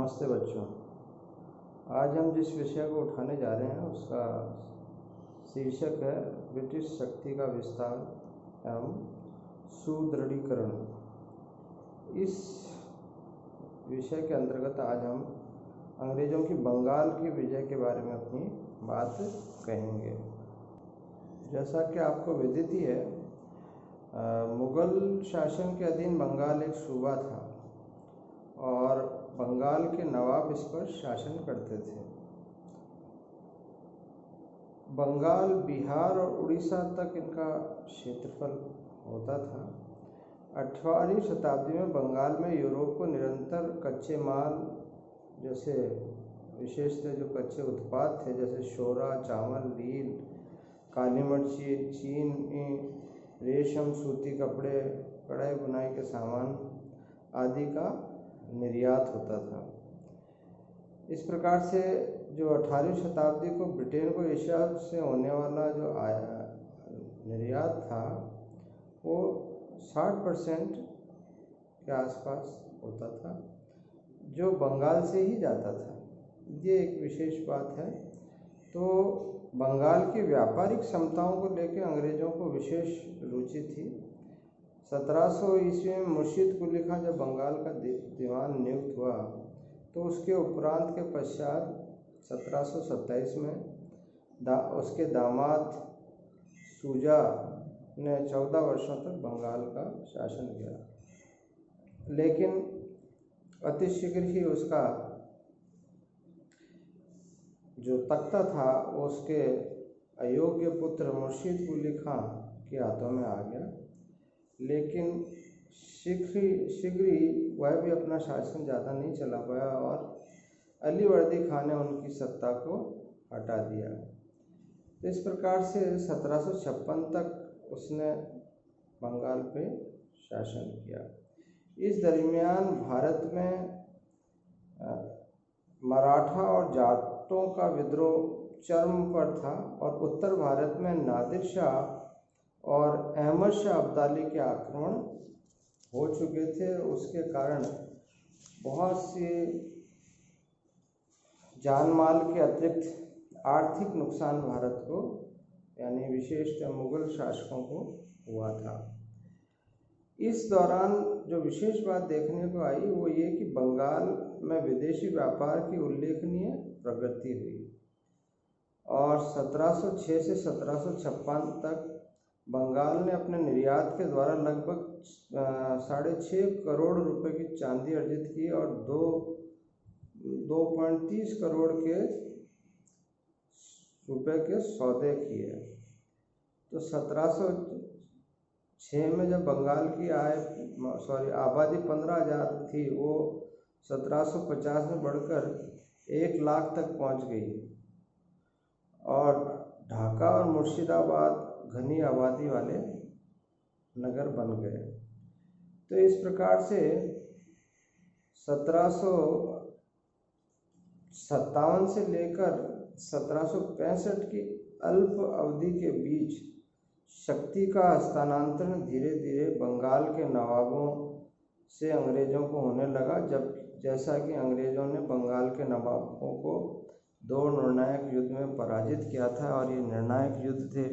नमस्ते बच्चों। आज हम जिस विषय को उठाने जा रहे हैं उसका शीर्षक है ब्रिटिश शक्ति का विस्तार एवं सुदृढ़ीकरण। इस विषय के अंतर्गत आज हम अंग्रेज़ों की बंगाल की विजय के बारे में अपनी बात कहेंगे। जैसा कि आपको विदित ही है, मुग़ल शासन के अधीन बंगाल एक सूबा था और बंगाल के नवाब इस पर शासन करते थे। बंगाल, बिहार और उड़ीसा तक इनका क्षेत्रफल होता था। 18वीं शताब्दी में बंगाल में यूरोप को निरंतर कच्चे माल जैसे विशेषतः जो कच्चे उत्पाद थे जैसे शोरा, चावल, लील, काली मिर्ची, चीनी, रेशम, सूती कपड़े, कढ़ाई बुनाई के सामान आदि का निर्यात होता था। इस प्रकार से जो 18वीं शताब्दी को ब्रिटेन को एशिया से होने वाला जो निर्यात था वो 60% के आसपास होता था, जो बंगाल से ही जाता था। ये एक विशेष बात है। तो बंगाल की व्यापारिक क्षमताओं को लेकर अंग्रेज़ों को विशेष रुचि थी। 1700 ईस्वी में मुर्शिद कुली खां जब बंगाल का दीवान नियुक्त हुआ तो उसके उपरांत के पश्चात 1727 में उसके दामाद शुजा ने 14 वर्षों तक बंगाल का शासन किया, लेकिन अतिशीघ्र ही उसका जो तख्ता था उसके अयोग्य पुत्र मुर्शिद कुली खां के हाथों में आ गया। लेकिन शीघ्र ही वह भी अपना शासन ज़्यादा नहीं चला पाया और अली वर्दी खान ने उनकी सत्ता को हटा दिया। तो इस प्रकार से 1756 तक उसने बंगाल पे शासन किया। इस दरमियान भारत में मराठा और जाटों का विद्रोह चरम पर था और उत्तर भारत में नादिर शाह और अहमद शाह अब्दाली के आक्रमण हो चुके थे। उसके कारण बहुत सी जान माल के अतिरिक्त आर्थिक नुकसान भारत को यानी विशेषतः मुग़ल शासकों को हुआ था। इस दौरान जो विशेष बात देखने को आई वो ये कि बंगाल में विदेशी व्यापार की उल्लेखनीय प्रगति हुई और 1706 से 1756 तक बंगाल ने अपने निर्यात के द्वारा लगभग 6.5 करोड़ रुपए की चांदी अर्जित की और 2.30 करोड़ के रुपए के सौदे किए। तो 1706 में जब बंगाल की आबादी 15,000 थी, वो 1750 में बढ़कर 1 लाख तक पहुंच गई और ढाका और मुर्शिदाबाद घनी आबादी वाले नगर बन गए। तो इस प्रकार से 1757 से लेकर 1765 की अल्प अवधि के बीच शक्ति का हस्तांतरण धीरे धीरे बंगाल के नवाबों से अंग्रेज़ों को होने लगा। जैसा कि अंग्रेज़ों ने बंगाल के नवाबों को 2 निर्णायक युद्ध में पराजित किया था और ये निर्णायक युद्ध थे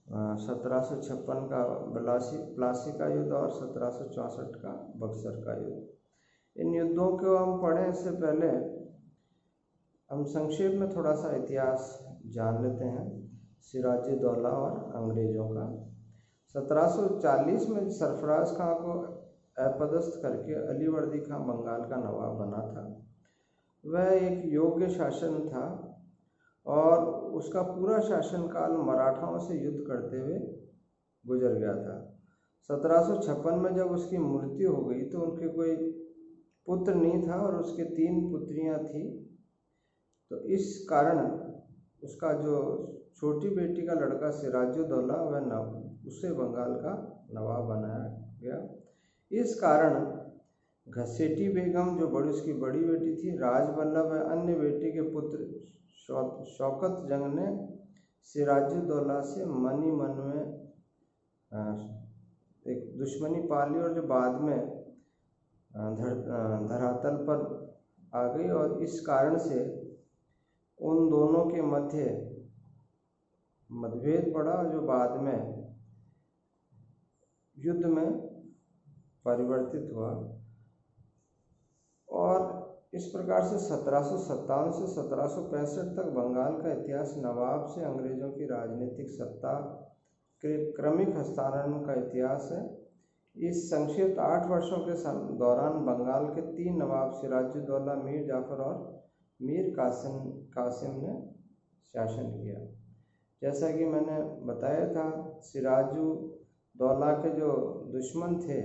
1756 का प्लासी का युद्ध और 1764 का बक्सर का युद्ध। इन युद्धों को हम पढ़ें इससे पहले हम संक्षेप में थोड़ा सा इतिहास जान लेते हैं सिराजुद्दौला और अंग्रेज़ों का। 1740 में सरफराज खां को अपदस्थ करके अली वर्दी खां बंगाल का नवाब बना था। वह एक योग्य शासन था और उसका पूरा शासनकाल मराठाओं से युद्ध करते हुए गुजर गया था। 1756 में जब उसकी मृत्यु हो गई तो उनके कोई पुत्र नहीं था और उसके 3 पुत्रियां थी। तो इस कारण उसका जो छोटी बेटी का लड़का सिराजुद्दौला उसे बंगाल का नवाब बनाया गया। इस कारण घसेटी बेगम जो उसकी बड़ी बेटी थी, राजबल्लभ व अन्य बेटी के पुत्र शौकत जंग ने सिराजुद्दौला से मन में एक दुश्मनी पाली और जो बाद में धरातल पर आ गई और इस कारण से उन दोनों के मध्य मतभेद बढ़ा, जो बाद में युद्ध में परिवर्तित हुआ। और इस प्रकार से 1757 से 1765 तक बंगाल का इतिहास नवाब से अंग्रेजों की राजनीतिक सत्ता के क्रमिक हस्तांतरण का इतिहास है। इस संक्षिप्त 8 वर्षों के दौरान बंगाल के 3 नवाब सिराजुद्दौला, मीर जाफर और मीर कासिम ने शासन किया। जैसा कि मैंने बताया था, सिराजुद्दौला के जो दुश्मन थे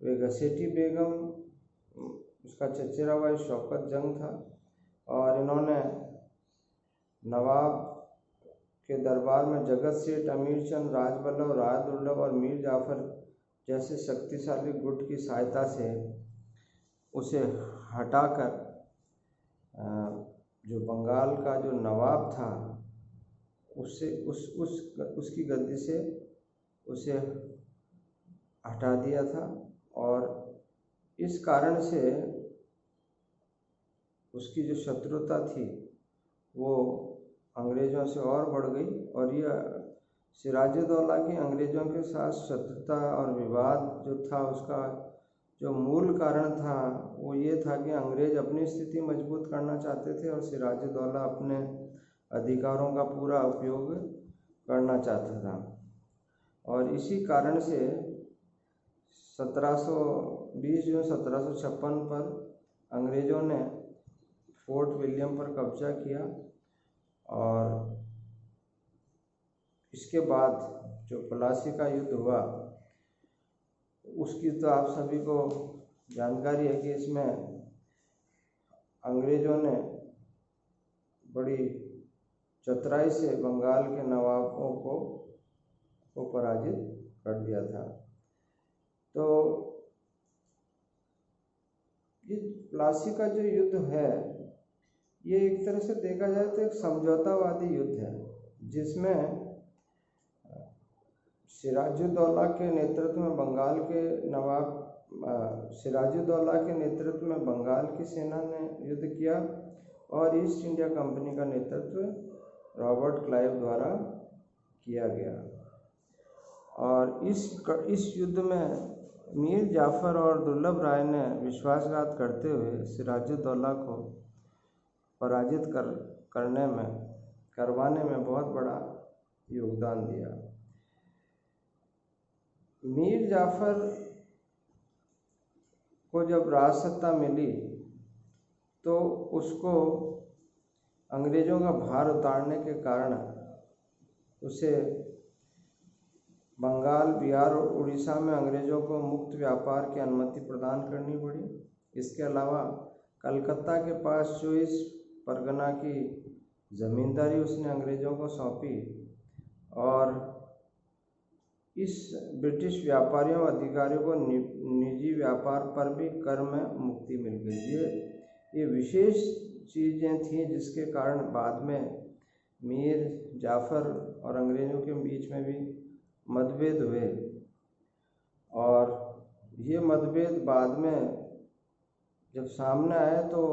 वे घसेटी बेगम, उसका चचेरा भाई शौकत जंग था, और इन्होंने नवाब के दरबार में जगत सेठ, अमीर चंद, राजबल्लभ, राय दुर्लभ और मीर जाफर जैसे शक्तिशाली गुट की सहायता से उसे हटाकर जो बंगाल का जो नवाब था उससे उसकी गद्दी से उसे हटा दिया था। और इस कारण से उसकी जो शत्रुता थी वो अंग्रेज़ों से और बढ़ गई। और यह सिराजुद्दौला की अंग्रेज़ों के साथ शत्रुता और विवाद जो था, उसका जो मूल कारण था वो ये था कि अंग्रेज़ अपनी स्थिति मजबूत करना चाहते थे और सिराजुद्दौला अपने अधिकारों का पूरा उपयोग करना चाहता था। और इसी कारण से 20 जून 1756 पर अंग्रेज़ों ने फोर्ट विलियम पर कब्जा किया। और इसके बाद जो प्लासी का युद्ध हुआ उसकी तो आप सभी को जानकारी है कि इसमें अंग्रेज़ों ने बड़ी चतुराई से बंगाल के नवाबों को पराजित कर दिया था। तो ये प्लासी का जो युद्ध है ये एक तरह से देखा जाए तो एक समझौतावादी युद्ध है, जिसमें सिराजुद्दौला के नेतृत्व में बंगाल के नवाब सिराजुद्दौला के नेतृत्व में बंगाल की सेना ने युद्ध किया और ईस्ट इंडिया कंपनी का नेतृत्व रॉबर्ट क्लाइव द्वारा किया गया। और इस युद्ध में मीर जाफर और दुर्लभ राय ने विश्वासघात करते हुए सिराजुद्दौला को पराजित करवाने में बहुत बड़ा योगदान दिया। मीर जाफर को जब राज सत्ता मिली तो उसको अंग्रेज़ों का भार उतारने के कारण उसे बंगाल, बिहार और उड़ीसा में अंग्रेज़ों को मुक्त व्यापार की अनुमति प्रदान करनी पड़ी। इसके अलावा कलकत्ता के पास चौबीस परगना की ज़मींदारी उसने अंग्रेज़ों को सौंपी और इस ब्रिटिश व्यापारियों और अधिकारियों को निजी व्यापार पर भी कर में मुक्ति मिल गई। ये विशेष चीज़ें थीं जिसके कारण बाद में मीर जाफर और अंग्रेज़ों के बीच में भी मतभेद हुए। और ये मतभेद बाद में जब सामने आए तो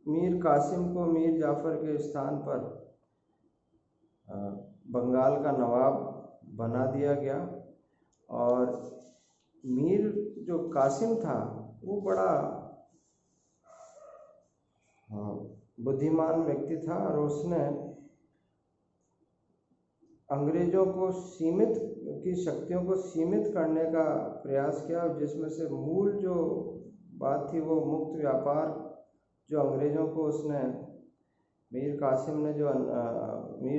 मीर कासिम को मीर जाफर के स्थान पर बंगाल का नवाब बना दिया गया। और मीर जो कासिम था वो बड़ा बुद्धिमान व्यक्ति था और उसने अंग्रेज़ों को शक्तियों को सीमित करने का प्रयास किया, जिसमें से मूल जो बात थी वो मुक्त व्यापार, जो अंग्रेज़ों को उसने मीर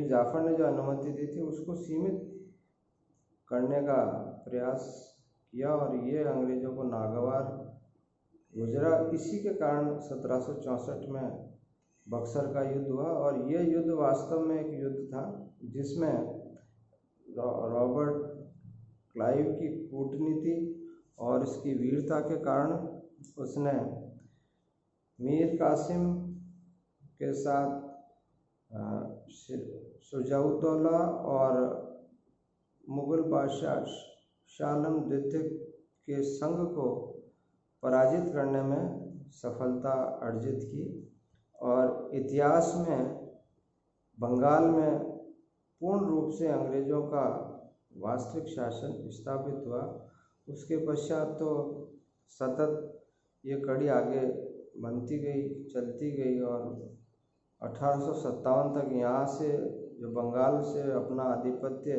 जाफर ने जो अनुमति दी थी उसको सीमित करने का प्रयास किया और ये अंग्रेज़ों को नागवार गुजरा। इसी के कारण 1764 में बक्सर का युद्ध हुआ। और ये युद्ध वास्तव में एक युद्ध था जिसमें रॉबर्ट क्लाइव की कूटनीति और इसकी वीरता के कारण उसने मीर कासिम के साथ शुजाउद्दौला और मुग़ल बादशाह शाह आलम द्वितीय के संघ को पराजित करने में सफलता अर्जित की और इतिहास में बंगाल में पूर्ण रूप से अंग्रेज़ों का वास्तविक शासन स्थापित हुआ। उसके पश्चात तो सतत ये कड़ी आगे बनती गई, चलती गई और 1857 तक यहाँ से जो बंगाल से अपना आधिपत्य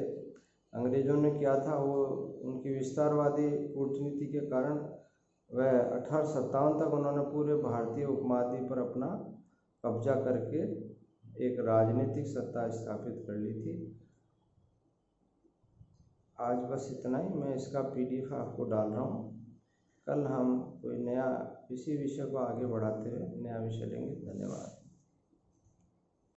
अंग्रेज़ों ने किया था, वो उनकी विस्तारवादी कूटनीति के कारण वह 1857 तक उन्होंने पूरे भारतीय उपमहाद्वीप पर अपना कब्जा करके एक राजनीतिक सत्ता स्थापित कर ली थी। आज बस इतना ही। मैं इसका PDF आपको डाल रहा हूँ। कल हम कोई नया इसी विषय को आगे बढ़ाते हुए नया विषय लेंगे। धन्यवाद।